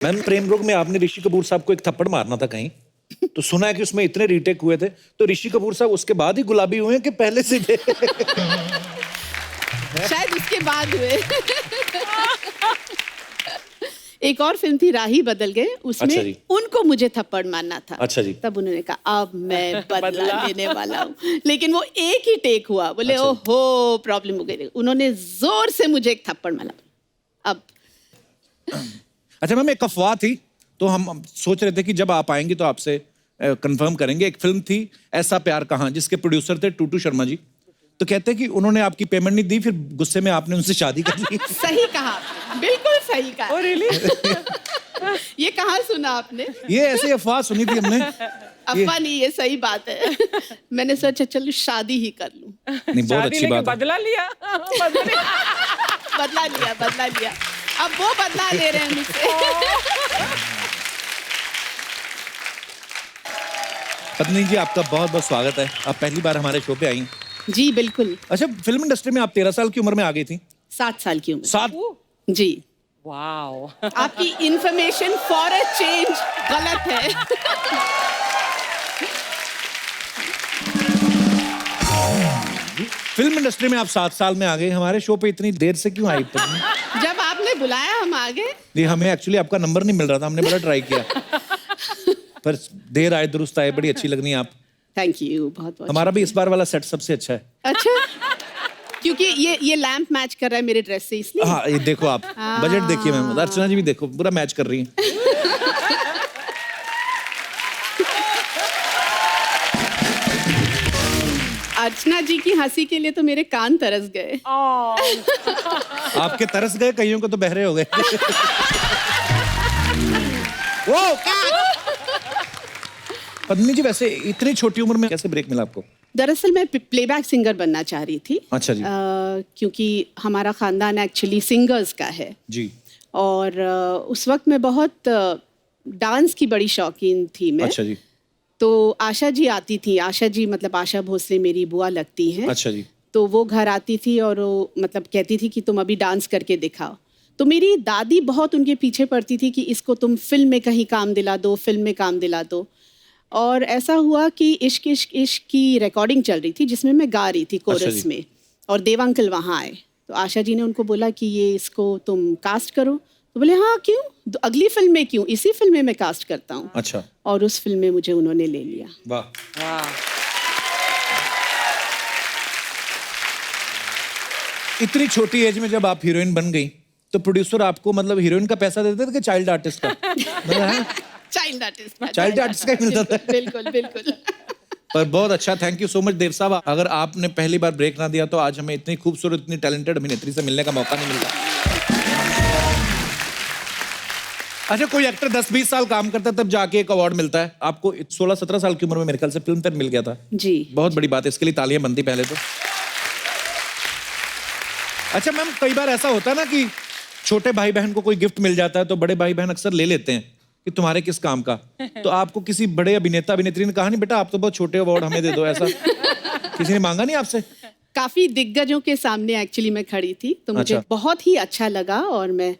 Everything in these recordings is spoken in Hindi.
मैम प्रेम रोग में आपने ऋषि कपूर साहब को एक थप्पड़ मारना था कहीं, तो सुना है कि उसमें इतने रीटेक हुए थे, तो ऋषि कपूर साहब उसके बाद ही गुलाबी हुए हैं कि पहले से थे? शायद उसके बाद हुए। एक और फिल्म थी राही बदल गए, उसमें अच्छा जी। उनको मुझे थप्पड़ मारना था। अच्छा जी। तब उन्होंने कहा अब मैं बदला लेने वाला हूँ, लेकिन वो एक ही टेक हुआ। बोले अच्छा। ओहो प्रॉब्लम हो गई। उन्होंने जोर से मुझे एक थप्पड़ मारा। अब अच्छा मैम, एक अफवाह थी, तो हम सोच रहे थे कि जब आप आएंगे तो आपसे कंफर्म करेंगे। एक फिल्म थी ऐसा प्यार कहाँ, जिसके प्रोड्यूसर थे टूटू शर्मा जी, तो कहते हैं कि उन्होंने आपकी पेमेंट नहीं दी, फिर गुस्से में आपने उनसे शादी कर ली। सही कहा आपने, बिल्कुल सही कहा। Oh, really? ये कहाँ सुना आपने? ये ऐसे अफवाह सुनी थी हमने। अफवाह नहीं, ये सही बात है। मैंने सोचा चलो शादी ही कर लूं। नहीं, बहुत अच्छी बात है। बदला लिया। बदला लिया। अब वो बदला ले रहे हैं मुझसे। पत्नी जी, आपका बहुत बहुत स्वागत है। आप पहली बार हमारे शो पे आई। जी बिल्कुल। अच्छा, फिल्म इंडस्ट्री में आप 13 साल की उम्र में आ गई थी? 7 साल की उम्र। 7? जी। वाओ। आपकी इंफॉर्मेशन फॉर अ चेंज गलत है। फिल्म इंडस्ट्री में आप 7 साल में आ गए, हमारे शो पे इतनी देर से क्यों आई पत्नी? जब आपने बुलाया हम आ गए। नहीं, हमें एक्चुअली आपका नंबर नहीं मिल रहा था, हमने बड़ा ट्राई किया, पर देर आए दुरुस्त आए। बड़ी अच्छी लग रही हैं आप। थैंक यू, बहुत बहुत। हमारा भी इस बार वाला सेट सबसे अच्छा है। अच्छा, क्योंकि ये लैंप मैच कर रहा है मेरे ड्रेस से, इसलिए। हाँ, ये देखो आप बजट देखिए मैम, अर्चना जी भी देखो, पूरा मैच कर रही हैं। अर्चना जी की हंसी के लिए तो मेरे कान तरस गए। आपके तरस गए, कईयों को तो बहरे हो गए। वो पत्नी जी, वैसे इतनी छोटी उम्र में कैसे ब्रेक मिला आपको? दरअसल मैं प्लेबैक सिंगर बनना चाह रही थी। अच्छा जी। क्योंकि हमारा खानदान एक्चुअली सिंगर्स का है। जी। और उस वक्त मैं बहुत डांस की बड़ी शौकीन थी मैं। अच्छा जी। तो आशा जी आती थी। आशा जी मतलब आशा भोसले मेरी बुआ लगती हैं। अच्छा जी। तो वो घर आती थी और वो मतलब कहती थी कि तुम अभी डांस करके दिखाओ। तो मेरी दादी बहुत उनके पीछे पड़ती थी कि इसको तुम फिल्म में कहीं काम दिला दो, फिल्म में काम दिला दो। और ऐसा हुआ कि इश्क इश्क इश्क की रिकॉर्डिंग चल रही थी, जिसमें मैं गा रही थी कोरस में, और देव अंकल वहाँ आए। तो आशा जी ने उनको बोला कि ये इसको तुम कास्ट करो। तो बोले हाँ क्यों, तो अगली फिल्म में क्यों, इसी फिल्म में मैं कास्ट करता हूँ। अच्छा। और उस फिल्म में मुझे उन्होंने ले लिया। वाह। इतनी छोटी एज में जब आप हीरोइन बन गई, तो प्रोड्यूसर आपको मतलब हीरोइन का पैसा देते थे कि चाइल्ड आर्टिस्ट का? चाइल्ड आर्टिस्ट का ही मिलता था। बिल्कुल बिल्कुल। पर बहुत अच्छा, थैंक यू सो मच देव साहब। अगर आपने पहली बार ब्रेक ना दिया तो आज हमें इतनी खूबसूरत, इतनी टैलेंटेड अभिनेत्री से मिलने का मौका नहीं मिलता। अच्छा, कोई एक्टर 10-20 साल काम करता है तब जाके एक अवार्ड मिलता है। आपको 16-17 साल की उम्र में मेरे ख्याल से फिल्म फेयर मिल गया था। जी, बहुत बड़ी बात है, इसके लिए तालियां बनती पहले तो। अच्छा मैम, कई बार ऐसा होता है ना कि छोटे भाई बहन को कोई गिफ्ट मिल जाता है तो बड़े भाई बहन अक्सर ले लेते हैं कि तुम्हारे किस काम का। तो आपको किसी बड़े अभिनेता अभिनेत्री ने कहा नहीं बेटा आप तो बहुत छोटे अवार्ड हमें दे दो, ऐसा किसी ने मांगा नहीं आपसे? काफी दिग्गजों के सामने एक्चुअली मैं खड़ी थी, तो मुझे अच्छा। बहुत ही अच्छा लगा और मैं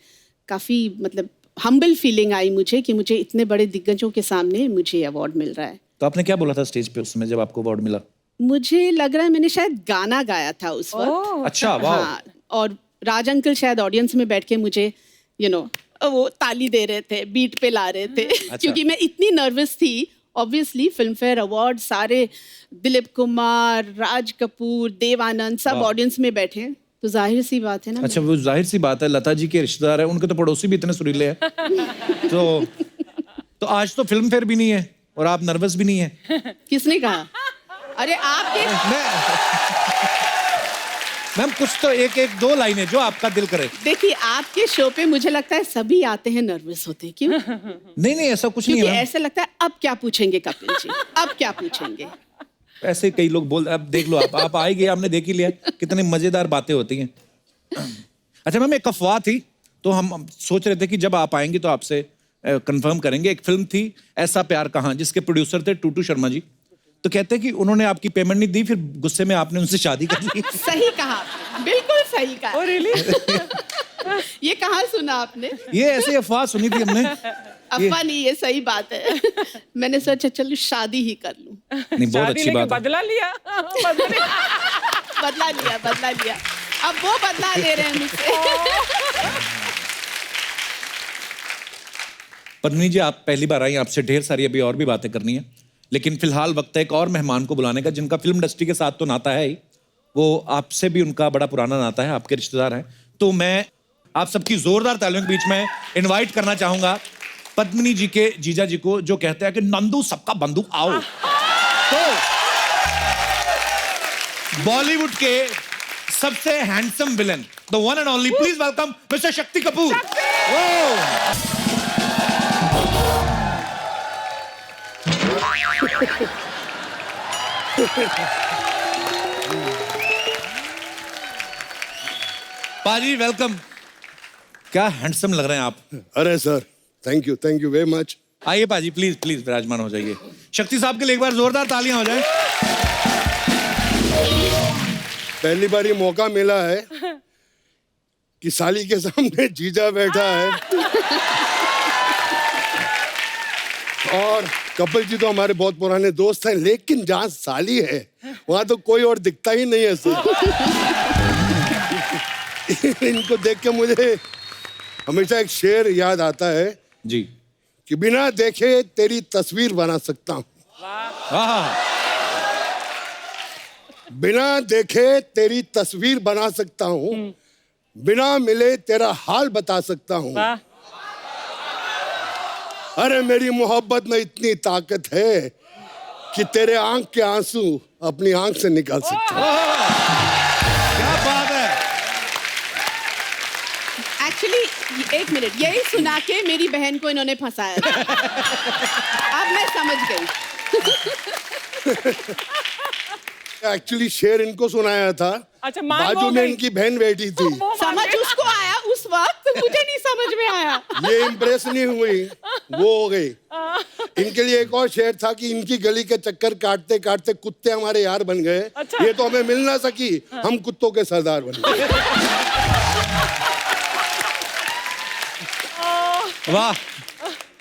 काफी मतलब हम्बल फीलिंग आई मुझे कि मुझे इतने बड़े दिग्गजों के सामने मुझे अवार्ड मिल रहा है। तो आपने क्या बोला था स्टेज पे उस समय जब आपको अवार्ड मिला? मुझे लग रहा है मैंने शायद गाना गाया था उस वक्त। अच्छा, वाह। हाँ, और राज अंकल शायद ऑडियंस में बैठ के मुझे वो ताली दे रहे थे, बीट पे ला रहे थे। क्योंकि मैं इतनी नर्वस थी। ऑब्वियसली फिल्म फेयर अवार्ड सारे, दिलीप कुमार, राज कपूर, देव आनंद सब ऑडियंस में बैठे, तो जाहिर सी बात है ना। अच्छा, वो जाहिर सी बात है, लता जी के रिश्तेदार है, उनके तो पड़ोसी भी इतने सुरीले हैं। तो आज तो फिल्म फेयर भी नहीं है और आप नर्वस भी नहीं है। किसने कहा? अरे आपके मैम कुछ तो एक एक दो लाइनें जो आपका दिल करे। देखिए, आपके शो पे मुझे लगता है सभी आते हैं नर्वस होते हैं, क्यों? नहीं ऐसा कुछ नहीं क्योंकि है। ऐसा लगता है अब क्या पूछेंगे कपिल जी, अब क्या पूछेंगे। ऐसे कई लोग बोल, अब देख लो आप आएंगे, आपने देख ही लिया कितनी मजेदार बातें होती हैं। अच्छा मैम, एक अफवाह थी, तो हम सोच रहे थे कि जब आप आएंगे तो आपसे कंफर्म करेंगे। एक फिल्म थी ऐसा प्यार कहाँ, जिसके प्रोड्यूसर थे टूटू शर्मा जी, तो कहते हैं कि उन्होंने आपकी पेमेंट नहीं दी, फिर गुस्से में आपने उनसे शादी कर ली। सही कहा आपने, बिल्कुल सही कहा। Oh, really? ये कहाँ सुना आपने? ये ऐसे अफवाह सुनी थी हमने। अफवाह नहीं, ये सही बात है। मैंने सोचा चलो शादी ही कर लूं। नहीं, बहुत शादी अच्छी लेके बात है। बदला लिया। बदला लिया। अब वो बदला ले रहे हैं मुझसे। पद्मिनी जी, आप पहली बार आई, आपसे ढेर सारी अभी और भी बातें करनी है, लेकिन फिलहाल वक्त है एक और मेहमान को बुलाने का जिनका फिल्म इंडस्ट्री के साथ तो नाता है ही, वो आपसे भी उनका बड़ा पुराना नाता है, आपके रिश्तेदार हैं। तो मैं आप सबकी जोरदार तालियों के बीच में इनवाइट करना चाहूंगा पद्मिनी जी के जीजा जी को, जो कहते हैं कि नंदू सबका बंधु आओ। तो बॉलीवुड के सबसे handsome villain, the one and only, please welcome mister Shakti Kapoor. पाजी वेलकम। क्या हैंडसम लग रहे हैं आप। अरे sir, thank you very much. आइए पाजी, प्लीज प्लीज विराजमान हो जाइए। शक्ति साहब के लिए एक बार जोरदार तालियां हो जाए। पहली बार ये मौका मिला है कि साली के सामने जीजा बैठा है। और कपिल जी तो हमारे बहुत पुराने दोस्त हैं, लेकिन जहाँ साली है वहां तो कोई और दिखता ही नहीं है सर। इनको देख के मुझे हमेशा एक शेर याद आता है जी। कि बिना देखे तेरी तस्वीर बना सकता हूँ, बिना देखे तेरी तस्वीर बना सकता हूँ, बिना मिले तेरा हाल बता सकता हूँ। अरे मेरी मोहब्बत में इतनी ताकत है कि तेरे आंख के आंसू अपनी आंख से निकाल सकता हूँ। क्या बात है। एक्चुअली एक मिनट, यही सुना के मेरी बहन को इन्होंने फंसाया था। अब मैं समझ गई। एक्चुअली शेर इनको सुनाया था। अच्छा, मान बाजू वो में गई। इनकी बहन बैठी थी। समझ उसको आया उस वक्त, मुझे नहीं समझ में आया। ये इम्प्रेस नहीं हुई, वो हो गई। इनके लिए एक और शेर था कि इनकी गली के चक्कर काटते काटते कुत्ते हमारे यार बन गए। अच्छा। ये तो हमें मिल ना सकी, हम कुत्तों के सरदार बन गए। वाह।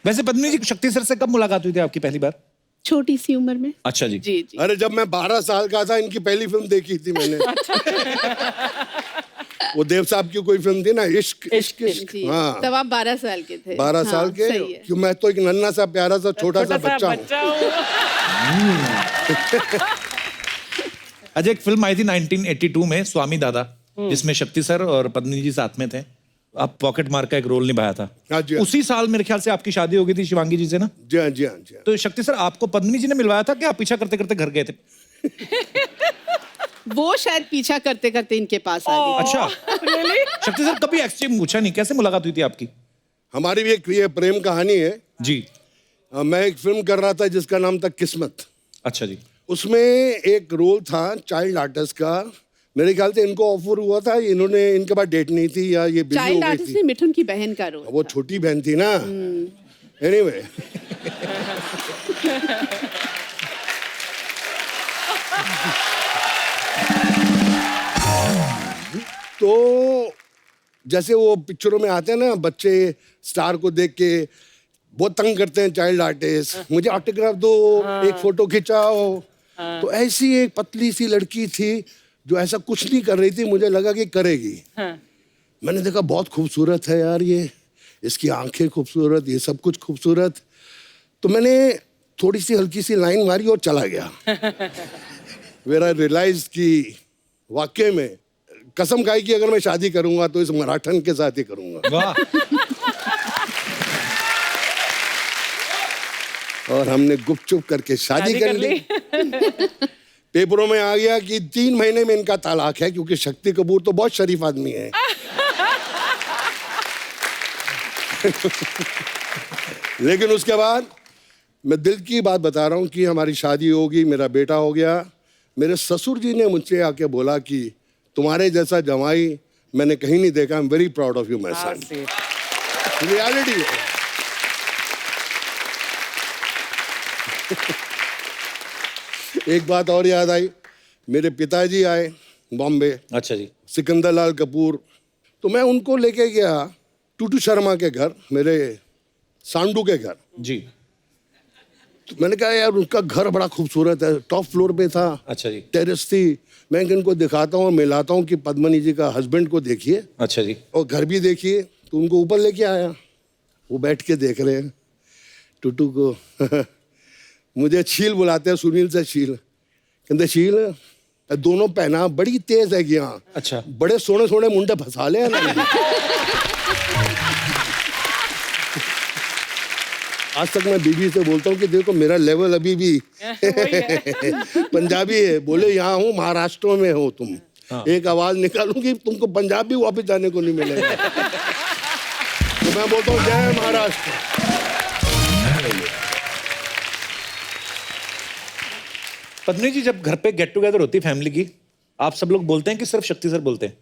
वैसे पद्मिनी जी, शक्ति सर से कब मुलाकात हुई थी आपकी पहली बार। छोटी सी उम्र में। अच्छा जी। जी जी। अरे जब मैं 12 साल का था, इनकी पहली फिल्म देखी थी मैंने। वो देव साहब की कोई फिल्म थी ना, इश्क इश्क इश्क। जी। हाँ, तब आप 12 साल के थे। 12 हाँ, साल के। सही है। क्यों, मैं तो एक नन्हा सा प्यारा सा छोटा सा बच्चा हूँ। अच्छा, एक फिल्म आई थी 1982 में, स्वामी दादा, जिसमें शक्ति सर और पद्मिनी जी साथ में थे। आप पॉकेट मार का एक रोल निभाया था। हाँ जी, हाँ। उसी साल मेरे ख्याल से आपकी शादी हो गई थी शिवांगी जी से ना। जी हाँ, जी हाँ, जी हाँ। तो शक्ति सर, आपको पद्मिनी जी ने मिलवाया था कि आप पीछा करते करते घर गए थे। वो शायद पीछा करते करते इनके पास आ गई। अच्छा। शक्ति सर, कभी एक्सचेंज पूछा नहीं, कैसे मुलाकात हुई थी आपकी। हमारी भी एक ये प्रेम कहानी है। जी। मैं एक फिल्म कर रहा था जिसका नाम था किस्मत। अच्छा जी। उसमें एक रोल था चाइल्ड आर्टिस्ट का। मेरे ख्याल से इनको ऑफर हुआ था, इन्होंने, इनके पास डेट नहीं थी या ये बिजी हो चाइल्ड गई आर्टिस्ट थी। में मिठुन की बहन का रोल। वो छोटी बहन थी ना। एनीवे, तो जैसे वो पिक्चरों में आते हैं ना, बच्चे स्टार को देख के बहुत तंग करते हैं चाइल्ड आर्टिस्ट, मुझे ऑटोग्राफ दो, एक फोटो खिंचाओ। तो ऐसी एक पतली सी लड़की थी जो ऐसा कुछ नहीं कर रही थी, मुझे लगा कि करेगी। मैंने देखा बहुत खूबसूरत है यार ये, इसकी आंखें खूबसूरत, ये सब कुछ खूबसूरत। तो मैंने थोड़ी सी हल्की सी लाइन मारी और चला गया। फिर आई रियलाइज कि वाकई में कसम खाई कि अगर मैं शादी करूंगा तो इस मराठन के साथ ही करूंगा। वाह। और हमने गुपचुप करके शादी कर ली। पेपरों में आ गया कि 3 महीने में इनका तलाक है, क्योंकि शक्ति कपूर तो बहुत शरीफ आदमी है। लेकिन उसके बाद मैं दिल की बात बता रहा हूं कि हमारी शादी होगी, मेरा बेटा हो गया। मेरे ससुर जी ने मुझसे आके बोला कि तुम्हारे जैसा जमाई मैंने कहीं नहीं देखा, I am very proud of you my son. Reality है। एक बात और याद आई, मेरे पिताजी आए बॉम्बे, अच्छा जी। सिकंदर लाल कपूर तो मैं उनको लेके गया टूटू शर्मा के घर, मेरे सांडू के घर। जी। तो मैंने कहा यार उनका घर बड़ा खूबसूरत है, टॉप फ्लोर पे था। अच्छा जी। टेरेस थी। मैं इनको दिखाता हूँ, मिलाता हूँ कि पद्मनी जी का हस्बैंड को देखिए अच्छा जी। और घर भी देखिए। तो उनको ऊपर लेके आया, वो बैठ के देख रहे हैं टूटू को। मुझे छील बुलाते हैं, सुनील से छील। कहते छील दोनों पहना बड़ी तेज है यहाँ। अच्छा। बड़े सोने सोने मुंडे फंसा ले आज तक मैं बीबी से बोलता हूँ कि देखो मेरा लेवल अभी भी पंजाबी है। बोले यहाँ हूँ, महाराष्ट्र में हो तुम। हाँ। एक आवाज निकालूंगी तुमको पंजाब भी वापस जाने को नहीं मिलेगा। तो मैं बोलता हूँ जय महाराष्ट्र। पत्नी जी, जब घर पे गेट टुगेदर होती है फैमिली की, आप सब लोग बोलते हैं कि सिर्फ शक्ति सर बोलते हैं?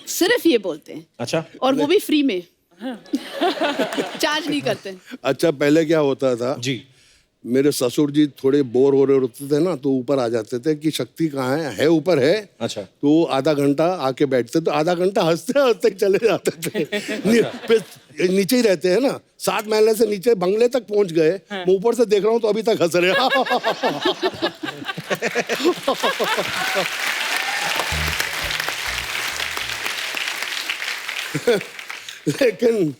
सिर्फ ये बोलते हैं। अच्छा। और वो भी फ्री में। चार्ज नहीं करते। अच्छा, पहले क्या होता था जी। मेरे ससुर जी थोड़े बोर हो रहे होते थे ना, तो ऊपर आ जाते थे कि शक्ति कहाँ है ऊपर है। अच्छा। तो आधा घंटा आके बैठते, तो आधा घंटा हंसते हंसते चले जाते थे। फिर नीचे ही रहते हैं ना, 7 महले से नीचे बंगले तक पहुंच गए। मैं ऊपर से देख रहा हूँ तो अभी तक हंस रहे। लेकिन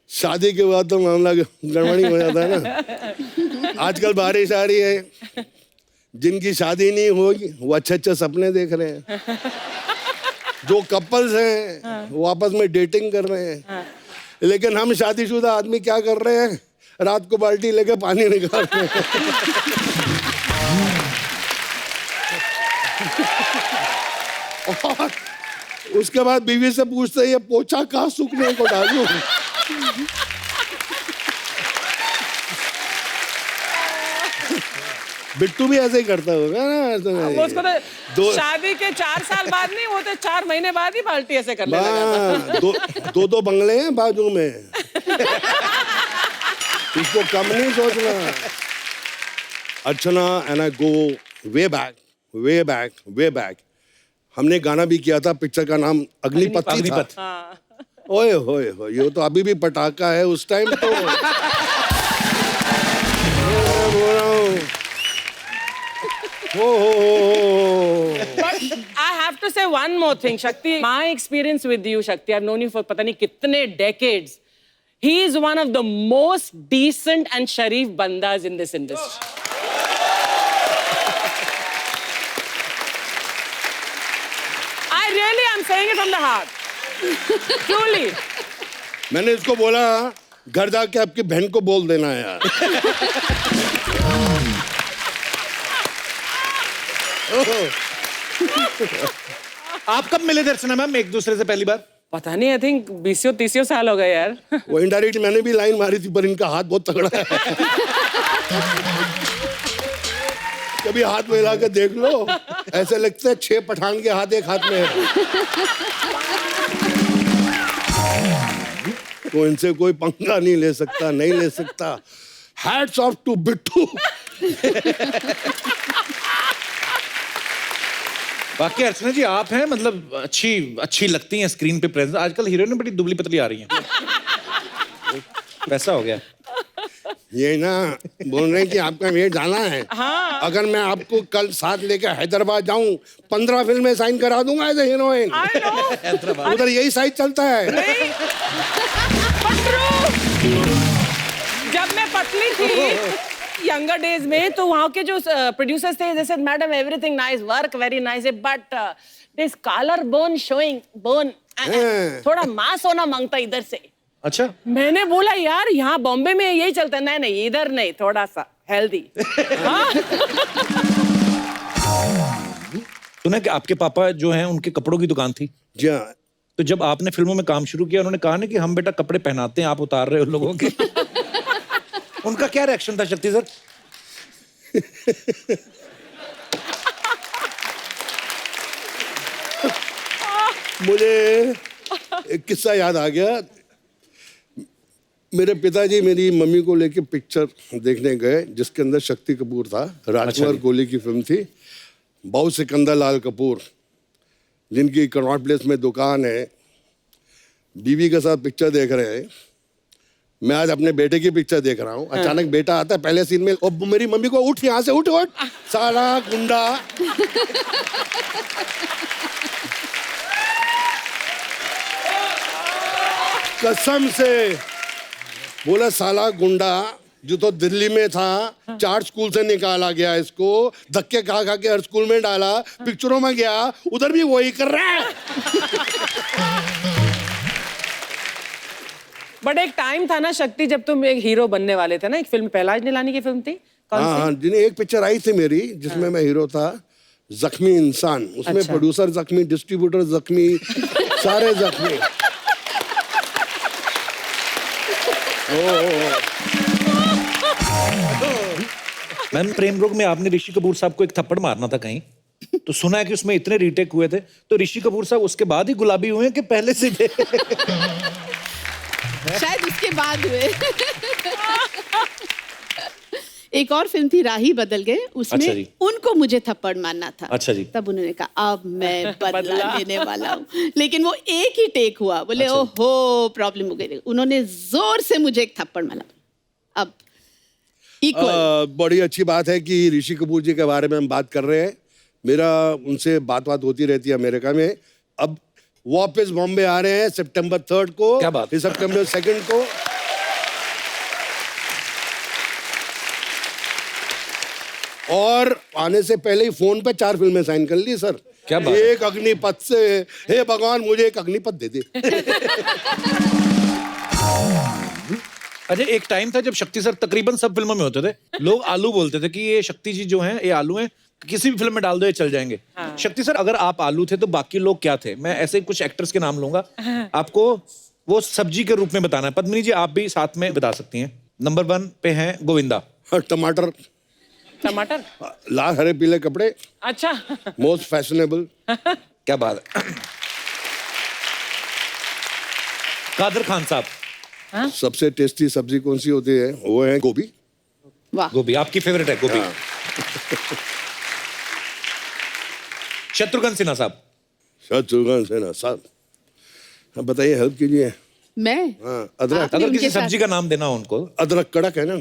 शादी के बाद तो मामला गड़बड़ी हो जाता है ना। आजकल बारिश आ रही है, जिनकी शादी नहीं होगी वो अच्छे अच्छे सपने देख रहे हैं। जो कपल्स हैं वो आपस में डेटिंग कर रहे हैं। लेकिन हम शादीशुदा आदमी क्या कर रहे हैं, रात को बाल्टी लेके पानी निकाल रहे हैं। और उसके बाद बीवी से पूछते हैं ये पोछा कहाँ सूखने को डालूं। बिट्टू भी ऐसे ही करता होगा ना। वो उसको तो शादी के 4 साल बाद नहीं, वो तो 4 महीने बाद ही बाल्टी ऐसे करने लगा था। दो बंगले हैं बाजू में। इसको कम नहीं सोचना। Archana and I go way back way back way back. हमने गाना भी किया था, पिक्चर का नाम अग्निपथ था। ओए होए हो, ये तो अभी भी पटाखा है। उस टाइम तो But I have to say one more thing, Shakti. My experience with you, Shakti, I've known you for पता नहीं कितने decades. He is one of the most decent and sharif bandas in this industry. I really am saying it from the heart. Truly. मैंने इसको बोला घर जाके आपकी बहन को बोल देना है यार। आप कब मिले थे अर्चना मैम एक दूसरे से पहली बार? पता नहीं, I think 20-30 साल हो गए यार। वो इनडायरेक्ट मैंने भी लाइन मारी थी, पर इनका हाथ बहुत तगड़ा है। कभी हाथ मिला के देख लो, ऐसे लगता है 6 पठान के हाथ एक हाथ में है। तो इनसे कोई पंगा नहीं ले सकता, नहीं ले सकता। Hats off to Bittu. बाकी अर्चना जी, आप हैं मतलब अच्छी लगती हैं स्क्रीन पे प्रेजेंस। आजकल हीरोइन बड़ी दुबली पतली आ रही हैं। वैसा हो गया। ये ना बोल रहे हैं कि आपका वेट जाना है। हाँ। अगर मैं आपको कल साथ लेकर हैदराबाद जाऊं, 15 फिल्में साइन करा दूंगा as a heroine. I know. उधर यही साइज चलता है। नहीं, but true. जब मैं पतली थी यंगर डेज में, तो वहाँ के जो प्रोड्यूसर्स थे, जैसे madam everything nice, work very nice, but this collarbone showing bone, थोड़ा मांस होना मांगता इधर से। अच्छा। मैंने बोला यार यहाँ बॉम्बे में यही चलता है। नहीं नहीं, इधर नहीं, थोड़ा सा हेल्दी। सुना कि आपके पापा जो हैं उनके कपड़ों की दुकान थी। जी हाँ। तो जब आपने फिल्मों में काम शुरू किया, उन्होंने कहा ना कि हम बेटा कपड़े पहनाते हैं, आप उतार रहे हो लोगों के। उनका क्या रिएक्शन था शक्ति सर? मुझे एक किस्सा याद आ गया। मेरे पिताजी मेरी मम्मी को लेके पिक्चर देखने गए, जिसके अंदर शक्ति कपूर था। राजकुमार कोहली की फिल्म थी। बाऊ सिकंदर लाल कपूर, जिनकी कनॉट प्लेस में दुकान है, बीवी के साथ पिक्चर देख रहे हैं, मैं आज अपने बेटे की पिक्चर देख रहा हूँ, अचानक बेटा आता है पहले सीन में, और मेरी मम्मी को उठ यहाँ से, उठ उठ साला गुंडा। कसम से बोला साला गुंडा, जो तो दिल्ली में था, 4 स्कूल से निकाला गया, इसको धक्के खा खा के हर स्कूल में डाला, पिक्चरों में गया, उधर भी वही कर रहा है। बट एक टाइम था ना शक्ति, जब तुम एक हीरो बनने वाले थे ना, एक फिल्म पहलाज निलानी की फिल्म थी, कौन सी? हाँ, जिन्हें एक पिक्चर आई थी मेरी जिसमें मैं हीरो था, जख्मी इंसान। उसमें अच्छा। प्रोड्यूसर जख्मी, डिस्ट्रीब्यूटर जख्मी, सारे जख्मी। मैम प्रेम रोग में आपने ऋषि कपूर साहब को एक थप्पड़ मारना था कहीं, तो सुना है कि उसमें इतने रीटेक हुए थे, तो ऋषि कपूर साहब उसके बाद ही गुलाबी हुए हैं कि पहले से थे? शायद उसके बाद हुए। एक और फिल्म थी राही बदल गए, उसमें अच्छा जी। उनको मुझे थप्पड़ मारना था। अच्छा जी। तब उन्होंने कहा अब मैं बदला लेने वाला हूँ, लेकिन वो एक ही टेक हुआ, बोले अच्छा। ओहो प्रॉब्लम हो गई, उन्होंने जोर से मुझे एक थप्पड़ मारा। अब इक्वल। बड़ी अच्छी बात है कि ऋषि कपूर जी के बारे में हम बात कर रहे हैं। मेरा उनसे बात होती रहती है अमेरिका में। अब वापस बॉम्बे आ रहे हैं सितंबर 3 को, क्या बात? फिर सितंबर 2 को। और आने से पहले ही फोन पे 4 फिल्में साइन कर ली सर। क्या बात है? एक अग्निपथ से, हे भगवान मुझे एक अग्निपथ दे दे। अच्छा, एक टाइम था जब शक्ति सर तकरीबन सब फिल्मों में होते थे, लोग आलू बोलते थे कि ये शक्ति जी जो हैं ये आलू हैं, किसी भी फिल्म में डाल दो ये चल जाएंगे। शक्ति सर, अगर आप आलू थे तो बाकी लोग क्या थे? मैं ऐसे कुछ एक्टर्स के नाम लूंगा, आपको वो सब्जी के रूप में बताना है। पद्मिनी जी आप भी साथ में बता सकती हैं। नंबर 1 पे हैं गोविंदा। टमाटर, टमाटर, लाल हरे पीले कपड़े, अच्छा। Most fashionable. क्या बात है। कादर खान साहब। सबसे टेस्टी सब्जी कौन सी होती है? वो है गोभी। वाह। गोभी आपकी फेवरेट है? गोभी। हाँ। शत्रुघ्न सिन्हा साहब। शत्रुघ्न सिन्हा साहब, हाँ, बताइए, हेल्प कीजिए। मैं हाँ, अदरक। आपने अगर किसी उनके साथ- सब्जी का नाम देना हो उनको। अदरक कड़क है ना।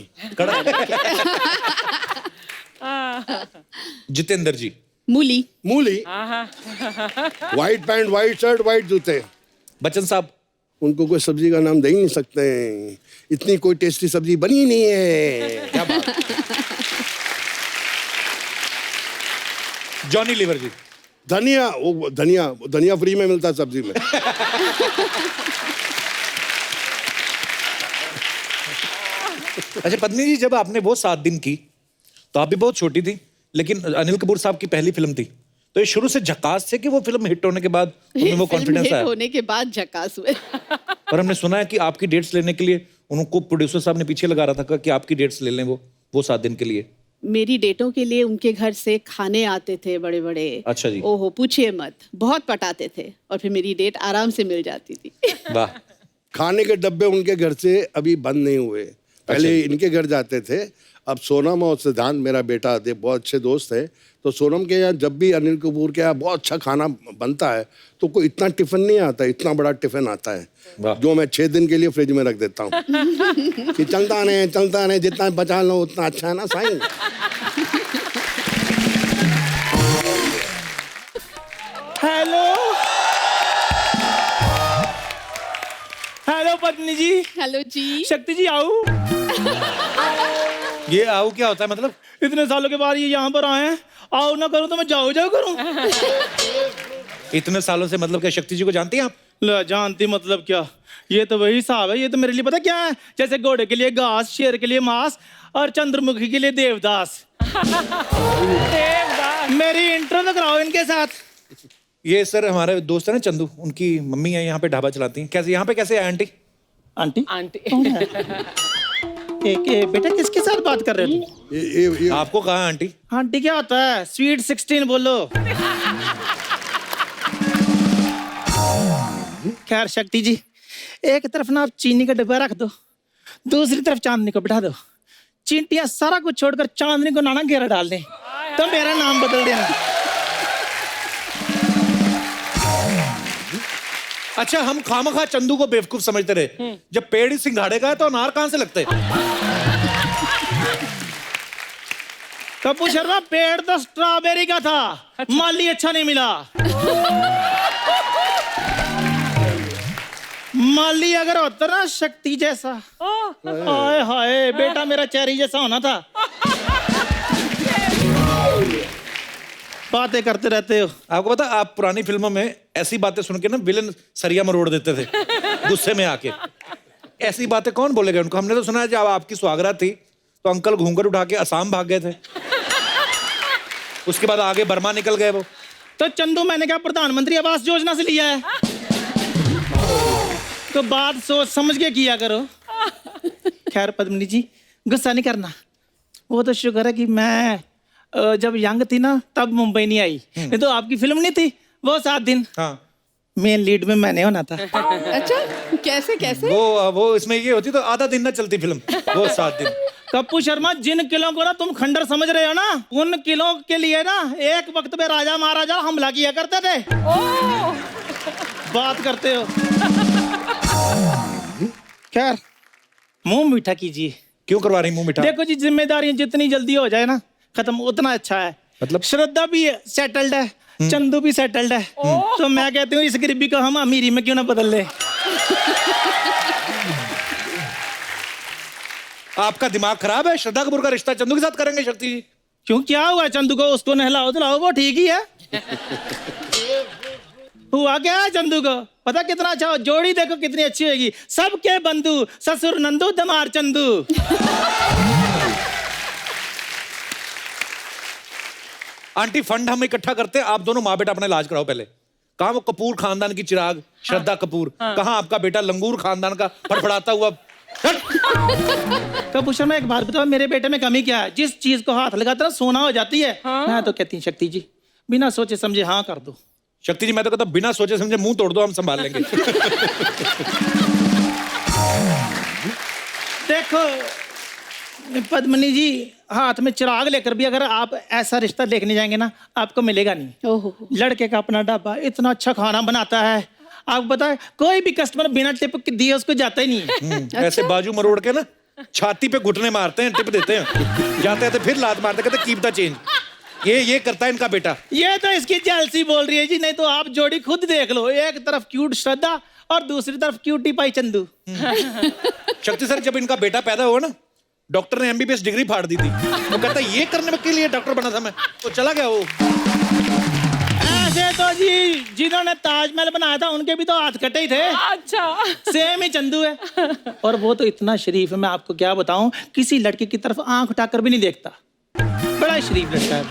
जितेंद्र जी। मूली। मूली। White pant, white shirt, white जूते। बच्चन साहब। उनको कोई सब्जी का नाम दे ही नहीं सकते, इतनी कोई टेस्टी सब्जी बनी ही नहीं है। क्या बात। जॉनी लीवर जी। धनिया, वो धनिया फ्री में मिलता है सब्जी में। अच्छा पत्नी जी, जब आपने वो 7 दिन की तो आप भी बहुत छोटी थी, लेकिन अनिल कपूर साहब की पहली फिल्म थी, तो ये शुरू से झकास थे कि वो फिल्म हिट होने के बाद उनमें वो फिल्म कॉन्फिडेंस हिट आया? होने के बाद झकास हुए। और हमने सुना है कि आपकी डेट्स लेने के लिए उनको प्रोड्यूसर साहब ने पीछे लगा रहा था कि आपकी डेट्स ले लें वो 7 दिन के लिए। मेरी डेटों के लिए उनके घर से खाने आते थे बड़े बड़े। अच्छा जी। ओहो पूछिए मत, बहुत पटाते थे, और फिर मेरी डेट आराम से मिल जाती थी। वाह। खाने के डब्बे उनके घर से अभी बंद नहीं हुए, पहले इनके घर जाते थे। अब सोनम और सिद्धांत मेरा बेटा थे, बहुत अच्छे दोस्त है, तो सोनम के यहाँ जब भी अनिल कपूर के यहाँ बहुत अच्छा खाना बनता है तो कोई इतना टिफिन नहीं आता, इतना बड़ा टिफिन आता है जो मैं 6 दिन के लिए फ्रिज में रख देता हूँ कि चलता नहीं, जितना बचा लो उतना अच्छा है ना साईं। हेलो पत्नी जी। हेलो जी। शक्ति जी आओ। ये आओ क्या होता है मतलब? इतने सालों के बाद ये यहाँ पर आए हैं, आओ ना करूं तो मैं जाओ करूं। इतने सालों से मतलब क्या शक्ति जी को जानती हैं आप? ला जानती मतलब क्या, ये तो वही हिसाब है। ये तो मेरे लिए पता क्या है, जैसे घोड़े के लिए घास, शेर के लिए मांस और चंद्रमुखी के लिए देवदास। मेरी इंट्रो तो कराओ इनके साथ। ये सर हमारे दोस्त है ना चंदू, उनकी मम्मी है यहाँ पे ढाबा चलाती हैं। कैसे यहाँ पे कैसे आए आंटी? Aunty aunty. बेटा किसके साथ बात कर रहे हो तुम? ये आपको कहा है आंटी? आंटी क्या होता है? स्वीट 16 बोलो। खैर शक्ति जी, एक तरफ ना आप चीनी का डब्बा रख दो, दूसरी तरफ चांदनी को बिठा दो। चींटियां सारा कुछ छोड़कर चांदनी को नाना घेरा डाल दें तो मेरा नाम बदल देना। अच्छा, हम खामखा चंदू को बेवकूफ समझते रहे। जब पेड़ ही सिंघाड़े का है तो अनार कहां से लगते? कपूर शर्मा, पेड़ तो स्ट्रॉबेरी का था। माली अच्छा नहीं मिला। माली अगर होता ना शक्ति जैसा, हाय हाय, बेटा मेरा चेरी जैसा होना था। बातें करते रहते हो। आपको पता, आप पुरानी फिल्मों में ऐसी बातें सुन के ना विलन सरिया मरोड़ देते थे गुस्से में आके। ऐसी बातें कौन बोलेगा उनको? हमने तो सुना है जब आपकी सुहागरात थी तो अंकल घूंघट उठा के असम भाग गए थे। उसके बाद आगे बर्मा निकल गए वो। तो चंदू, मैंने क्या प्रधानमंत्री आवास योजना से लिया है? तो बात सोच समझ के किया करो। खैर पद्मिनी जी, गुस्सा नहीं करना। वो तो शुक्र है कि मैं जब यंग थी ना तब मुंबई नहीं आई, नहीं तो आपकी फिल्म नहीं थी वो 7 दिन। हाँ, मेन लीड में मैंने होना था। अच्छा, कैसे कैसे? वो इसमें ये होती तो आधा दिन ना चलती फिल्म, वो 7 दिन। कप्पू शर्मा, जिन किलों को ना तुम खंडर समझ रहे हो ना, उन किलों के लिए ना एक वक्त पे राजा महाराजा हमला किया करते थे। बात करते हो। खैर, मुंह मीठा कीजिए। क्यों करवा रही मुंह मीठा? देखो जी, जिम्मेदारियां जितनी जल्दी हो जाए ना खत्म, उतना अच्छा है। मतलब? श्रद्धा भी सेटल्ड है, चंदू भी सेटल्ड है, तो मैं कहती हूँ इस गरीबी को हम अमीरी में क्यों ना बदल ले। आपका दिमाग खराब है? श्रद्धा कपूर का रिश्ता चंदू के साथ करेंगे शक्ति जी? क्यों, क्या हुआ चंदू को? उसको नहलाओ धुलाओ, वो ठीक ही है। हुआ क्या है चंदू को? पता कितना अच्छा हो, जोड़ी देखो कितनी अच्छी होगी। सबके बंधु, ससुर नंदू, दमार चंदू। आंटी, फंड हम इकट्ठा करते हैं, आप दोनों माँ बेटा अपना इलाज कराओ पहले। कहाँ वो कपूर खानदान की चिराग श्रद्धा कपूर? कहाँ आपका बेटा लंगूर खानदान का फड़फड़ाता हुआ? कपूर शर्मा, एक बात बताओ, मेरे बेटे में कमी क्या है? जिस चीज को हाथ लगाता है सोना हो जाती है। मैं तो कहती हूँ शक्ति जी, बिना सोचे समझे हाँ कर दो। शक्ति जी, मैं तो कहता बिना सोचे समझे मुंह तोड़ दो, हम संभाल लेंगे। देखो पद्मिनी जी, हाथ में चिराग लेकर भी अगर आप ऐसा रिश्ता देखने जाएंगे ना, आपको मिलेगा नहीं। ओहो, लड़के का अपना ढाबा, इतना अच्छा खाना बनाता है। आप बताए, कोई भी कस्टमर बिना टिप दिए उसको जाता ही नहीं है। ऐसे बाजू मरोड़ के ना छाती पे घुटने मारते हैं, टिप देते हैं, जाते हैं फिर लात मारते, कहते कीप द चेंज। ये करता है इनका बेटा। ये तो इसकी जेलसी बोल रही है जी, नहीं तो आप जोड़ी खुद देख लो। एक तरफ क्यूट श्रद्धा और दूसरी तरफ क्यूटी पाई चंदू। शक्ति सर, जब इनका बेटा पैदा हुआ ना, डॉक्टर ने MBBS डिग्री फाड़ दी थी। वो कहता ये करने के लिए डॉक्टर बना था मैं, तो चला गया वो। ऐसे तो जी जिन्होंने ताजमहल बनाया था उनके भी तो हाथ कटे ही थे। अच्छा, सेम ही चंदू है। और वो तो इतना शरीफ है, मैं आपको क्या बताऊं, किसी लड़के की तरफ आंख उठाकर भी नहीं देखता। बड़ा ही शरीफ लड़का है।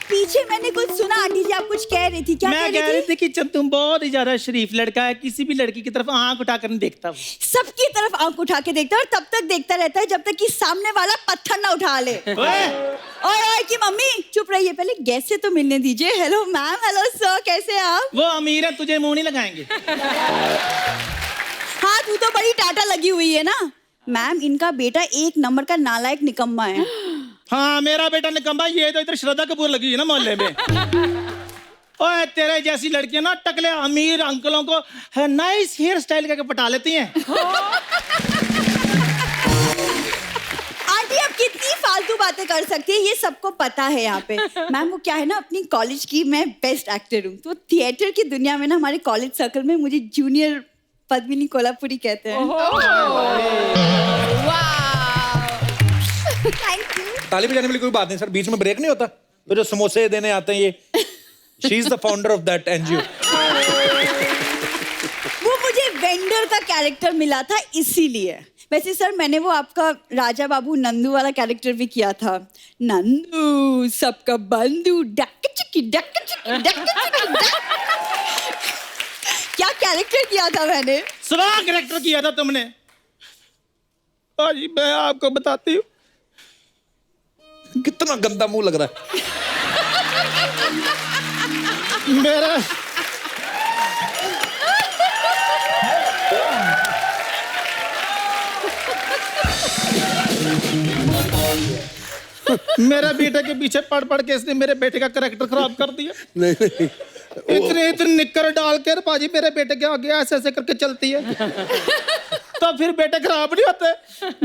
पीछे मैंने कुछ सुना, आंटी जी आप कुछ कह रही थी, क्या मैं कह रही थी कि चंदू बहुत ही ज्यादा शरीफ लड़का है, किसी भी लड़की की तरफ आंख उठाकर नहीं देखता। सबकी तरफ आंख उठा के देखता है और तब तक देखता रहता है जब तक कि सामने वाला पत्थर ना उठा ले। ओए की मम्मी चुप रहिए, पहले गैस से तो मिलने दीजिए। हेलो मैम, हेलो सर, कैसे हैं आप? वो अमीर है, तुझे मुंह नहीं लगाएंगे। हाँ, तू तो बड़ी टाटा लगी हुई है ना। मैम, इनका बेटा 1 नंबर का नालायक निकम्मा है। हाँ, मेरा बेटा निकम्मा, ये तो इधर श्रद्धा कपूर लगी है ना मोहल्ले में। ओए, तेरे जैसी लड़कियां ना टकले अमीर अंकलों को नाइस हेयर स्टाइल करके पटा लेती हैं। आंटी, आप कितनी फालतू बातें कर सकती है, ये सबको पता है यहाँ पे। मैम, वो क्या है ना, अपनी कॉलेज की मैं बेस्ट एक्टर हूँ, तो थिएटर की दुनिया में ना हमारे कॉलेज सर्कल में मुझे जूनियर पद्मिनी कोल्हापुरी कहते हैं। Thank you. ताली बजाने वाली कोई बात नहीं सर, बीच में ब्रेक नहीं होता? तो जो समोसे देने आते हैं ये, she is the founder of that NGO। वो मुझे वेंडर का कैरेक्टर मिला था इसीलिए। वैसे सर, मैंने वो आपका राजा बाबू नंदू वाला कैरेक्टर भी किया था। नंदू सबका बंधु, डक चिकी डक चिकी डक चिकी डक। क्या कैरेक्टर किया था मैंने? सुना कैरेक्टर किया था तुमने। आज मैं आपको बताती हूँ, कितना गंदा मुंह लग रहा है मेरा मेरे बेटे के पीछे पढ़ पढ़ के इसने मेरे बेटे का करैक्टर खराब कर दिया। नहीं नहीं इतने निक्कर डाल के पाजी मेरे बेटे के आगे ऐसे ऐसे करके चलती है तो फिर बेटे खराब नहीं होते।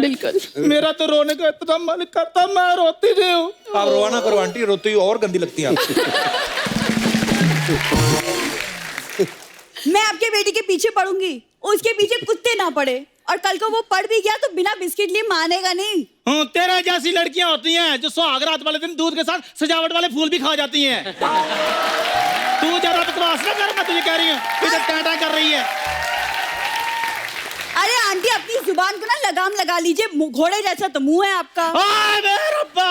बिल्कुल। मेरा तो रोने का इतना मन करता, मैं रोती नहीं हूँ। आप रोवाना करो आंटी, रोती हुई और गंदी लगती है आपको। मैं आपके बेटी के पीछे पढ़ूंगी, उसके पीछे कुत्ते ना पड़े, और कल को वो पढ़ भी गया तो बिना बिस्किट लिए मानेगा नहीं। हाँ, तेरे जैसी लड़कियां होती हैं जो सुहाग रात वाले दिन दूध के साथ सजावट वाले फूल भी खा जाती हैं। तू जरा बकवास ना कर, मैं तुझे कह रही हूँ, इधर टाटा कर रही है। अरे आंटी, अपनी जुबान को ना लगाम लगा लीजिए, घोड़े जैसा तो मुंह है आपका। हाय मेरे रब्बा,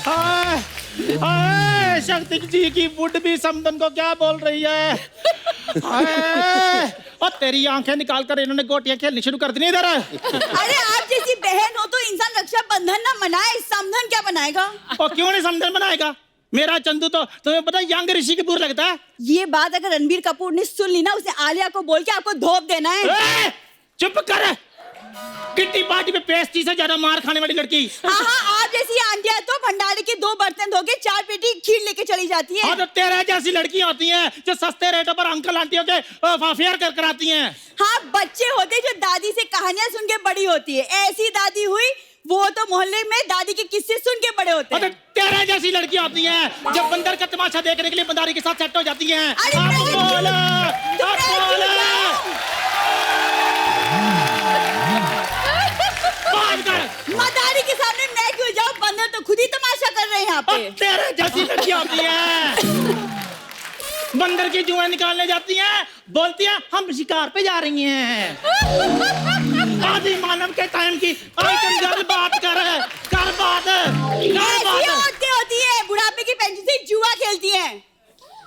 हाय हाय, शक्ति जी की बुढ़ भी समदन को क्या बोल रही है। हाय, और तेरी आंखें निकाल कर इन्होंने गोटियां खेलनी शुरू कर दी इधर। अरे आप जैसी बहन हो तो इंसान रक्षा बंधन ना मनाए, समधन क्या बनाएगा? और क्यों नहीं समधन बनाएगा? मेरा चंदू तो तुम्हें पता है यंग ऋषि की पूर लगता है। ये बात अगर रणबीर कपूर ने सुन ली ना, उसे आलिया को बोल के आपको धोप देना है। चुप कर, किट्टी पार्टी में पेस्ट्री से ज्यादा मार खाने वाली लड़की। हाँ हाँ, आप जैसी आंटियां तो भंडारे के 2 बर्तन धो के 4 पेटी खीर लेके चली जाती है। हाँ, तो तेरे जैसी लड़कियां होती हैं जो सस्ते रेटों पर अंकल आंटियों के फेयर कर कराती हैं। हाँ, बच्चे होते जो दादी से कहानियां सुन के बड़ी होती है, ऐसी दादी हुई वो तो मोहल्ले में दादी के किस्से सुन के बड़े होते हैं। तो तेरे जैसी लड़कियां होती हैं जब बंदर का तमाशा देखने के लिए बंदारी के साथ सेट हो जाती हैं। अरे अब मैं- बोलो, अब बोलो। बात कर। मदारी के सामने मैं क्यों जाऊं? बंदर तो खुद ही तमाशा कर रहे हैं यहाँ पे। अब तेरे जैसी लड़कियां होती हैं बंदर की जुएं निकालने जाती हैं, बोलती हैं हम शिकार पे जा रही हैं। आदि मानव के टाइम की आइटम गर्ल बात कर बात। ऐसी औरतें होती है बुढ़ापे की पेंशन से जुआ खेलती हैं।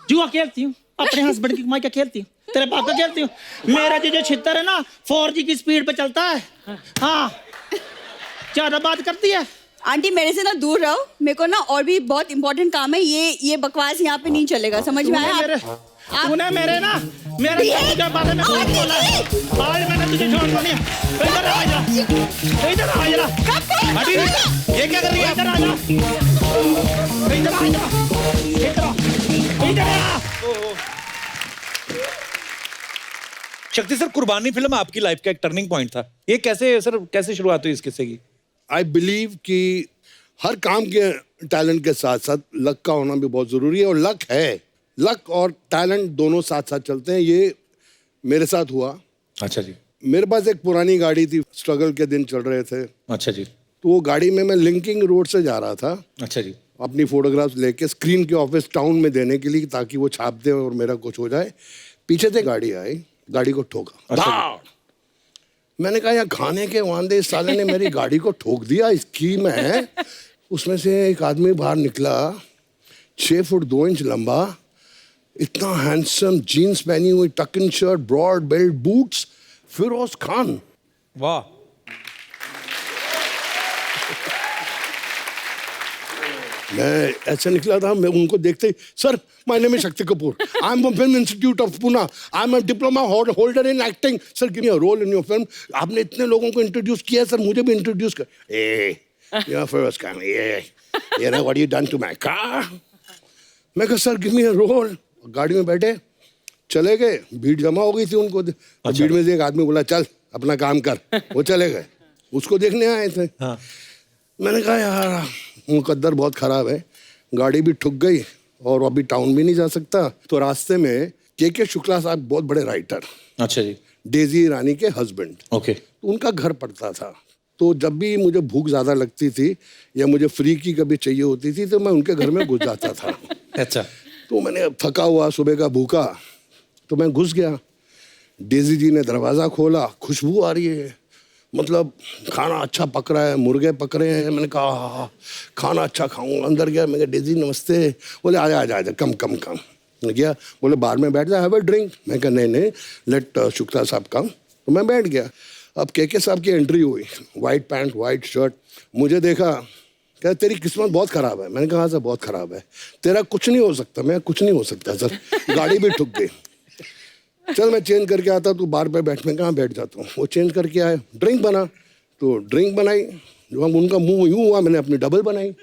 जुआ खेलती हूँ, अपने हस्बैंड की कमाई का खेलती हूँ, तेरे बाप का खेलती हूँ। मेरा जो छितर है ना 4G की स्पीड पे चलता है। हाँ, ज्यादा बात करती है। आंटी मेरे से ना दूर रहो, मेरे को ना और भी बहुत इंपॉर्टेंट काम है। ये बकवास यहाँ पे नहीं चलेगा, समझ में आया? तूने मेरे ना मेरे के बारे में बहुत बोला है। आज मैंने तुझे छोड़ना नहीं है। इधर आ जा, इधर आ जा। आंटी ये क्या कर रही है? इधर आ जा, इधर आ जा, इधर आ। शक्ति सर, कुर्बानी फिल्म आपकी लाइफ का एक टर्निंग पॉइंट था। ये कैसे शुरुआत हुई इस किस्से की? आई बिलीव कि हर काम के टैलेंट के साथ साथ लक का होना भी बहुत जरूरी है, और लक है, लक और टैलेंट दोनों साथ साथ चलते हैं। ये मेरे साथ हुआ। अच्छा जी। मेरे पास एक पुरानी गाड़ी थी, स्ट्रगल के दिन चल रहे थे, अच्छा जी। तो वो गाड़ी में मैं लिंकिंग रोड से जा रहा था अच्छा जी। अपनी फोटोग्राफ्स लेके स्क्रीन के ऑफिस टाउन में देने के लिए, ताकि वो छाप दे और मेरा कुछ हो जाए। पीछे से गाड़ी आई, गाड़ी को ठोका। अच्छा धाड़! मैंने कहा यार खाने के वांदे, इस साले ने मेरी गाड़ी को ठोक दिया, इसकी मैं। उसमें से एक आदमी बाहर निकला, 6 फुट 2 इंच लंबा, इतना हैंडसम, जीन्स पहनी हुई, tuck in shirt, broad belt, boots, Firoz Khan. वाह। मैं ऐसे निकला था, मैं उनको देखते ही, sir my name is Shakti Kapoor, I am from film institute of Pune, I am a diploma holder in acting, sir give me a role in your film. आपने इतने लोगों को इंट्रोड्यूस किया, सर मुझे भी इंट्रोड्यूस कर। ए योर फर्स्ट काम, ये ना what you done to my car. मैं कहा sir give me a role. गाड़ी में बैठे चले गए, भीड़ जमा हो गई थी उनको। भीड़ में से एक आदमी बोला चल अपना काम कर, वो चले गए, उसको देखने आए थे। हाँ। मैंने कहा यार मुकद्दर बहुत खराब है, गाड़ी भी ठुक गई और अभी टाउन भी नहीं जा सकता। तो रास्ते में के शुक्ला साहब बहुत बड़े राइटर, अच्छा जी। डेजी रानी के हस्बैंड, ओके। तो उनका घर पड़ता था। तो जब भी मुझे भूख ज़्यादा लगती थी या मुझे फ्री की कभी चाहिए होती थी तो मैं उनके घर में घुस जाता था। अच्छा। तो मैंने थका हुआ, सुबह का भूखा, तो मैं घुस गया। डेजी जी ने दरवाज़ा खोला, खुशबू आ रही है, मतलब खाना अच्छा पक रहा है, मुर्गे पक रहे हैं। मैंने कहा हाँ, खाना अच्छा खाऊंगा। अंदर गया, मैं कहा डेजी नमस्ते। बोले आजा आजा आजा, कम कम कम। मैं गया, बोले बार में बैठ जा, हैव अ ड्रिंक। मैं कहा नहीं लेट शुक्ला साहब कम। तो मैं बैठ गया। अब के साहब की एंट्री हुई, वाइट पैंट वाइट शर्ट, मुझे देखा, कहा तेरी किस्मत बहुत ख़राब है। मैंने कहा हाँ सर बहुत ख़राब है। तेरा कुछ नहीं हो सकता। मैं कुछ नहीं हो सकता सर, गाड़ी भी ठुक गई। चल मैं चेंज करके आता, तू बार पे बैठ। मैं कहाँ बैठ जाता हूँ। वो चेंज करके आए, ड्रिंक बना, तो ड्रिंक बनाई, जब उनका मुंह यूं हुआ, मैंने अपनी डबल बनाई।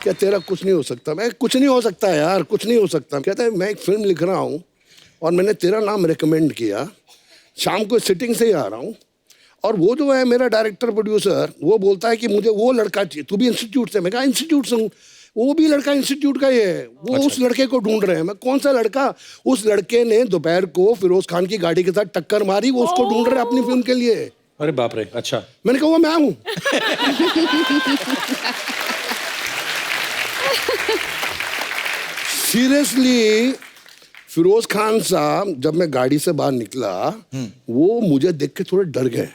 क्या तेरा कुछ नहीं हो सकता? मैं कुछ नहीं हो सकता यार, कुछ नहीं हो सकता। कहता है मैं एक फिल्म लिख रहा हूँ और मैंने तेरा नाम रिकमेंड किया, शाम को सिटिंग से ही आ रहा हूँ, और वो जो है मेरा डायरेक्टर प्रोड्यूसर, वो बोलता है कि मुझे वो लड़का चाहिए, तू भी इंस्टीट्यूट से? मैं कहा इंस्टीट्यूट से हूँ। वो भी लड़का इंस्टीट्यूट का ही है, वो उस लड़के को ढूंढ रहे हैं। मैं कौन सा लड़का? उस लड़के ने दोपहर को फिरोज खान की गाड़ी के साथ टक्कर मारी, वो उसको ढूंढ रहे हैं अपनी फिल्म के लिए। अरे बाप रे, अच्छा। मैंने कहा वो मैं हूँ। सीरियसली, फिरोज खान साहब जब मैं गाड़ी से बाहर निकला, वो मुझे देख के थोड़े डर गए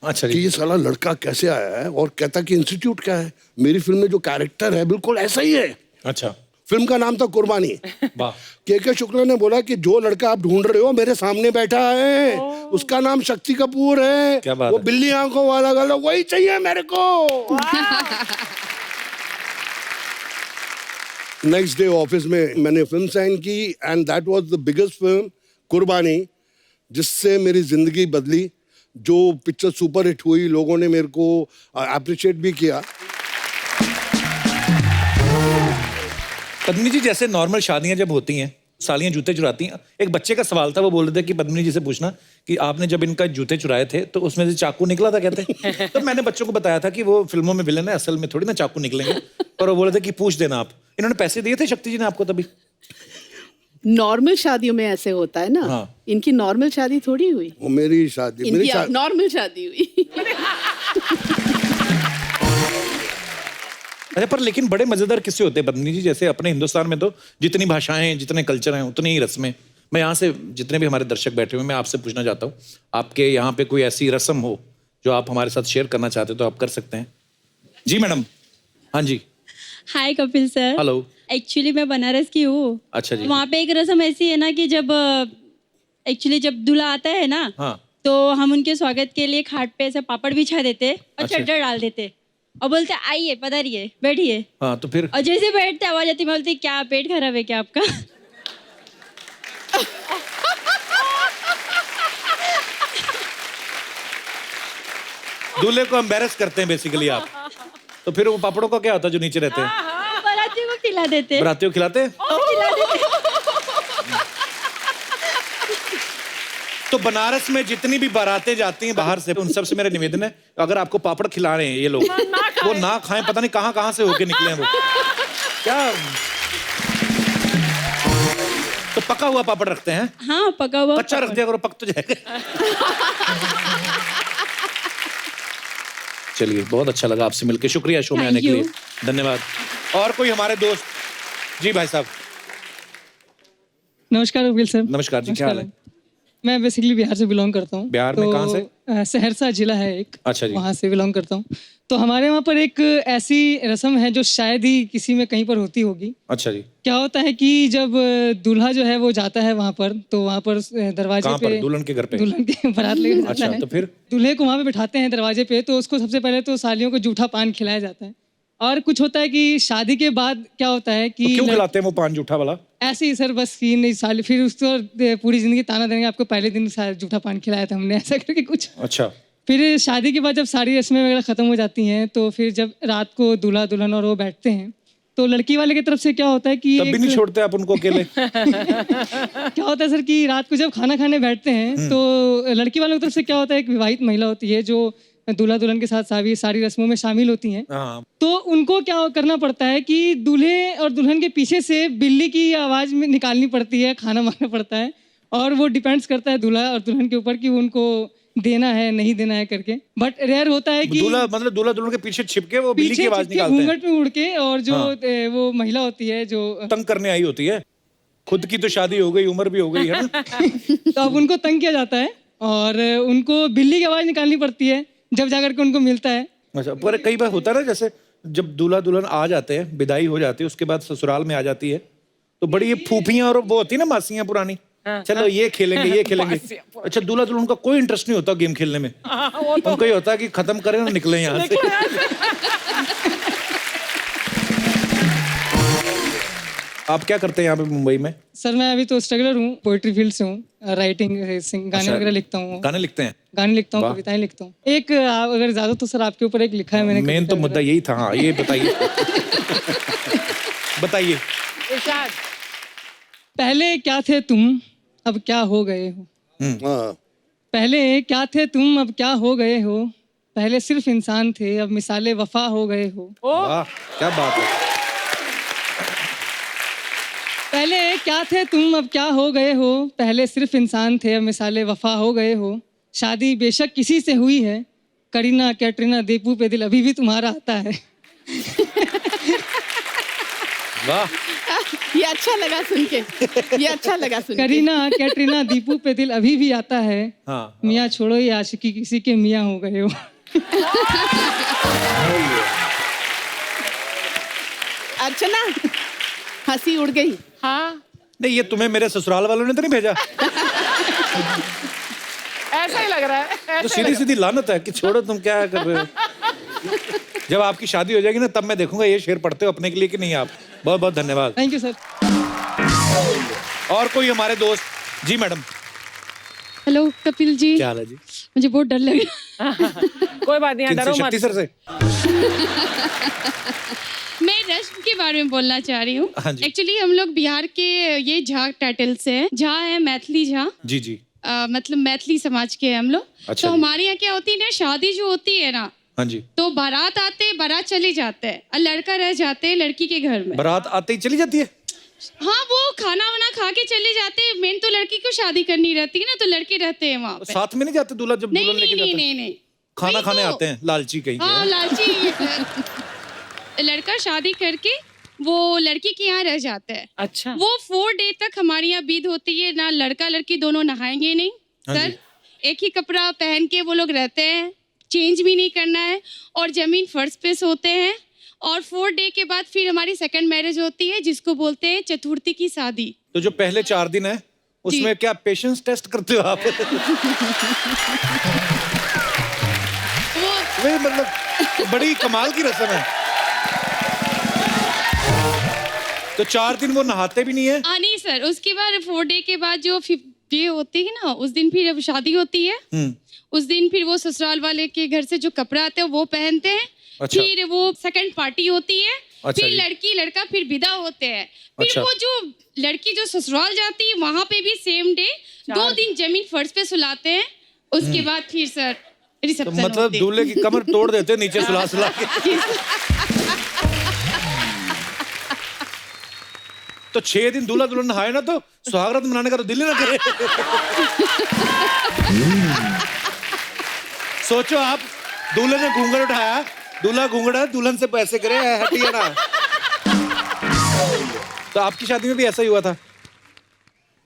अच्छा कि जी। ये साला लड़का कैसे आया है, और कहता कि इंस्टीट्यूट का है। मेरी फिल्म में जो कैरेक्टर है बिल्कुल ऐसा ही है। अच्छा, फिल्म का नाम था कुर्बानी। वाह। के शुक्ला ने बोला कि जो लड़का आप ढूंढ रहे हो मेरे सामने बैठा है, उसका नाम शक्ति कपूर है। क्या बात वो है। बिल्ली आंखों वाला गला, वही चाहिए मेरे को। नेक्स्ट डे ऑफिस में मैंने फिल्म साइन की, and that was the biggest film, कुर्बानी, जिससे मेरी जिंदगी बदली। जो पिक्चर सुपर हिट हुई, लोगों ने मेरे को अप्रिशिएट भी किया। पद्मिनी जी, जैसे नॉर्मल शादियां जब होती हैं, सालियां जूते चुराती हैं, एक बच्चे का सवाल था, वो बोल रहे थे कि पद्मिनी जी से पूछना कि आपने जब इनका जूते चुराए थे तो उसमें से चाकू निकला था कहते। तो मैंने बच्चों को बताया था कि वो फिल्मों में विलन है, असल में थोड़ी ना चाकू निकलेंगे। और वो बोले थे कि पूछ देना आप। इन्होंने पैसे दिए थे शक्ति जी ने आपको तभी? नॉर्मल शादियों में ऐसे होता है ना। हाँ। इनकी नॉर्मल शादी थोड़ी हुई, वो मेरी शादी, मेरी इनकी नॉर्मल शादी हुई। अच्छा, पर लेकिन बड़े मजेदार किस्से होते हैं पद्मिनी जी। जैसे अपने हिंदुस्तान में तो जितनी भाषाएं, जितने कल्चर हैं, उतनी ही रस्में। मैं यहाँ से जितने भी हमारे दर्शक बैठे हुए हैं, मैं आपसे पूछना चाहता हूँ, आपके यहाँ पे कोई ऐसी रस्म हो जो आप हमारे साथ शेयर करना चाहते हो तो आप कर सकते हैं। जी मैडम। हाँ जी। हाय कपिल सर। हेलो। एक्चुअली मैं बनारस की हूँ। अच्छा जी। वहाँ पे एक रस्म ऐसी है ना कि जब एक्चुअली जब दूल्हा आता है ना, हाँ। तो हम उनके स्वागत के लिए खाट पे ऐसे पापड़ बिछा देते और अच्छा। चद्दर डाल देते और बोलते आइए पधारिए बैठिए। हाँ, तो फिर और जैसे बैठते आवाज आती, मैं बोलती क्या पेट खराब है क्या आपका? दूल्हे को एम्बेरस करते हैं बेसिकली आप। तो फिर वो पापड़ों का क्या होता है जो नीचे रहते हैं? बारातियों को खिला देते। बरातियों को खिलाते हैं? खिला देते। तो बनारस में जितनी भी बारातें जाती हैं बाहर से, उन सब से मेरा निवेदन है, अगर आपको पापड़ खिला रहे हैं ये लोग, वो ना खाएं। पता नहीं कहाँ कहाँ से होके निकले हैं वो। क्या तो पका हुआ पापड़ रखते हैं? हाँ, पका हुआ कच्चा रख दिया करो, पक तो जाएगा। चलिए, बहुत अच्छा लगा आपसे मिलकर। शुक्रिया शो में Thank आने के लिए। you. धन्यवाद। और कोई हमारे दोस्त? जी भाई साहब। नमस्कार कपिल सर। नमस्कार जी, क्या हाल है? मैं बेसिकली बिहार से बिलोंग करता हूँ। बिहार में कहाँ से? सहरसा जिला है एक। अच्छा जी। वहाँ से बिलोंग करता हूँ। तो हमारे वहाँ पर एक ऐसी रस्म है जो शायद ही किसी में कहीं पर होती होगी। अच्छा जी। क्या होता है कि जब दूल्हा जो है वो जाता है वहाँ पर, तो वहाँ पर दरवाजे कहाँ पर? पे दुल्हन के घर पे? दुल्हन के बारात लेकर जाता अच्छा, है। तो फिर? दूल्हे को वहाँ पे बिठाते हैं दरवाजे पे, तो उसको सबसे पहले तो सालियों को जूठा पान खिलाया जाता है। और कुछ होता है कि शादी के बाद क्या होता है कि तो क्यों खिलाते हैं वो पान जूठा वाला? ऐसे ही सर, बस कि नहीं साल फिर उसको पूरी जिंदगी ताना देंगे, आपको पहले दिन जूठा पान खिलाया था हमने, ऐसा करके कुछ। अच्छा। फिर शादी के बाद जब सारी रस्में वगैरह खत्म हो जाती हैं, तो फिर जब रात को दूल्हा दुल्हन और वो बैठते हैं, तो लड़की वाले की तरफ से क्या होता है कि तब भी नहीं छोड़ते आप उनको अकेले? क्या होता है सर कि रात को जब खाना खाने बैठते हैं, तो लड़की वालों की तरफ से क्या होता है, एक विवाहित महिला होती है जो दूल्हा दुल्हन के साथ सारी रस्मों में शामिल होती हैं। हाँ। तो उनको क्या करना पड़ता है कि दूल्हे और दुल्हन के पीछे से बिल्ली की आवाज में निकालनी पड़ती है, खाना मांगना पड़ता है, और वो डिपेंड्स करता है दूल्हा और दुल्हन के ऊपर कि वो उनको देना है नहीं देना है करके। बट रेयर होता है कि दूल्हा मतलब दूल्हा दुल्हन के पीछे छिपके वो बिल्ली की आवाज निकालते हैं। घूंघट में उड़ के, और जो वो महिला होती है जो तंग करने आई होती है। खुद की तो शादी हो गई, उम्र भी हो गई है ना। तो अब उनको तंग किया जाता है और उनको बिल्ली की आवाज निकालनी पड़ती है जब जाकर के उनको मिलता है। अच्छा, पर कई बार होता है ना, जैसे जब दूल्हा दुल्हन आ जाते हैं, विदाई हो जाती है, उसके बाद ससुराल में आ जाती है, तो बड़ी ये फूफियां और वो होती है ना, मासियां पुरानी, चलो ये खेलेंगे ये खेलेंगे। अच्छा, दूल्हा दुल्हन का कोई इंटरेस्ट नहीं होता गेम खेलने में। उनको ये होता है कि खत्म करें और निकले यहाँ से। आप क्या करते हैं यहाँ पे मुंबई में? सर मैं अभी तो स्ट्रगलर हूँ, पोइट्री फील्ड से हूँ, राइटिंग गाने अच्छा, वगैरह लिखता हूँ, गाने लिखते हैं? गाने लिखता हूँ, वाह। कविताएं लिखता हूँ। एक अगर ज्यादा तो सर आपके ऊपर एक लिखा है मैंने। मेन तो मुद्दा यही था। हाँ, ये बताइए। बताइए। इरशाद। पहले क्या थे तुम अब क्या हो गए हो, हाँ पहले क्या थे तुम अब क्या हो गए हो, पहले सिर्फ इंसान थे अब मिसाले वफा हो गए हो। वाह, क्या बात है। पहले क्या थे तुम अब क्या हो गए हो, पहले सिर्फ इंसान थे अब मिसाले वफा हो गए हो। शादी बेशक किसी से हुई है, करीना कैटरीना दीपू पे दिल अभी भी तुम्हारा आता है। वाह, ये अच्छा लगा सुन के, ये अच्छा लगा सुन के। करीना कैटरीना दीपू पे दिल अभी भी आता है। हाँ। मियाँ छोड़ो ये आशिकी किसी के मियाँ हो गए हो। अर्चना, हंसी उड़ गई। हाँ, नहीं, ये तुम्हें मेरे ससुराल वालों ने तो नहीं भेजा? ऐसा ही लग रहा है, तो ऐसा ही सीधी लग सीधी लानत है कि छोड़ो, तुम क्या कर रहे हो। जब आपकी शादी हो जाएगी ना, तब मैं देखूंगा ये शेर पढ़ते हो अपने के लिए कि नहीं आप। बहुत बहुत धन्यवाद। Thank you sir. और कोई हमारे दोस्त? जी मैडम। हेलो कपिल जी, क्या हाल है जी? मुझे बहुत डर लग रहा है। कोई बात नहीं, किनसे? डरो मत। शक्ति सर से? मैं रश्म के बारे में बोलना चाह रही हूँ। हाँ जी। एक्चुअली हम लोग बिहार के ये झा टाइटल से हैं। झा है मैथिली झा, जी जी। मतलब मैथिली समाज के हैं हम लोग। अच्छा तो जी। हमारे यहाँ क्या होती है ना, शादी जो होती है ना, हाँ जी। तो बारात आते, बारात चले जाते हैं और लड़का रह जाते हैं लड़की के घर में। बारात आते ही चली जाती है? हाँ, वो खाना वाना खा के चले जाते हैं। मेन तो लड़की को शादी करनी रहती है ना, तो लड़के रहते हैं वहाँ पे। साथ में नहीं जाते दूल्हा जब नहीं दुल्हन लेके नहीं जाता नहीं है? नहीं नहीं, खाना वही खाने तो। आते हैं, लालची कहीं हाँ के। लालची। लड़का शादी करके वो लड़की के यहाँ रह जाता है। अच्छा। वो 4 डे तक हमारे यहाँ बीत होती है ना, लड़का लड़की दोनों नहाएंगे नहीं हाँ सर। जी। एक ही कपड़ा पहन के वो लोग रहते हैं, चेंज भी नहीं करना है, और जमीन फर्श पे सोते हैं। और 4 डे के बाद फिर हमारी सेकंड मैरिज होती है, जिसको बोलते हैं चतुर्थी की शादी। तो जो पहले 4 दिन है उसमें क्या पेशेंस टेस्ट करते हो आप? वो वही मतलब बड़ी कमाल की रस्म है। तो 4 दिन वो नहाते भी नहीं है? हाँ नहीं सर, उसके बाद 4 डे के बाद जो 5th डे होती है ना, उस दिन फिर अब शादी होती है। उस दिन फिर वो ससुराल वाले के घर से जो कपड़ा आते हैं वो पहनते हैं। अच्छा। फिर वो सेकंड पार्टी होती है। अच्छा फिर जी। लड़की लड़का फिर विदा होते हैं। फिर अच्छा। वो जो लड़की जो ससुराल जाती है वहां पे भी सेम डे 2 दिन जमीन फर्श पे सुलाते हैं। उसके बाद फिर सर तो रिसेप्शन मतलब होती है। दूल्हे की कमर तोड़ देते हैं नीचे सुला सुला के। तो 6 दिन दूल्हा दुल्हन नहाए ना, तो सुहागरात मनाने का तो दिल ही ना करे। सोचो आप, दूल्हे ने घूंघट उठाया, दूल्हा घूंघट है, दुल्हन से पैसे करे, हटिया ना। तो आपकी शादी में भी ऐसा ही हुआ था?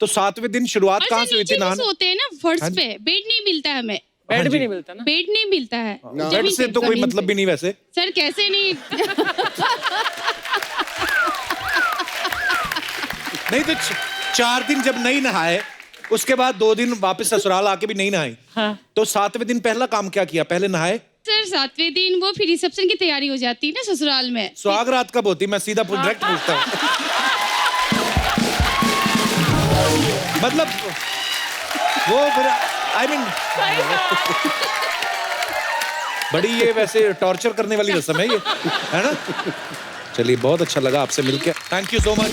तो 7वें दिन शुरुआत और कहाँ सर से हुई थी नीचे भी नहाने? सोते हैं ना फर्श हाँ जी। पे, बेड नहीं मिलता है हमें। बेड भी नहीं मिलता ना। बेड नहीं मिलता है। बेड जमीन से पे, तो कोई जमीन मतलब पे। भी नहीं वैसे। सर कैसे नहीं। नहीं तो 4 दिन जब नहीं नहाए, उसके बाद 2 दिन वापस ससुराल आके भी नहीं नहाए, हाँ। तो 7वें दिन पहला काम क्या किया? पहले नहाए? सर 7वें दिन वो फिर रिसेप्शन की तैयारी हो जाती है ना ससुराल में। सुहाग रात कब होती? मैं सीधा डायरेक्ट पूछता हूँ। मतलब वो फिर आई मीन बड़ी ये वैसे टॉर्चर करने वाली रस्म है ये, है ना? चलिए, बहुत अच्छा लगा आपसे मिलकर। Thank you so much.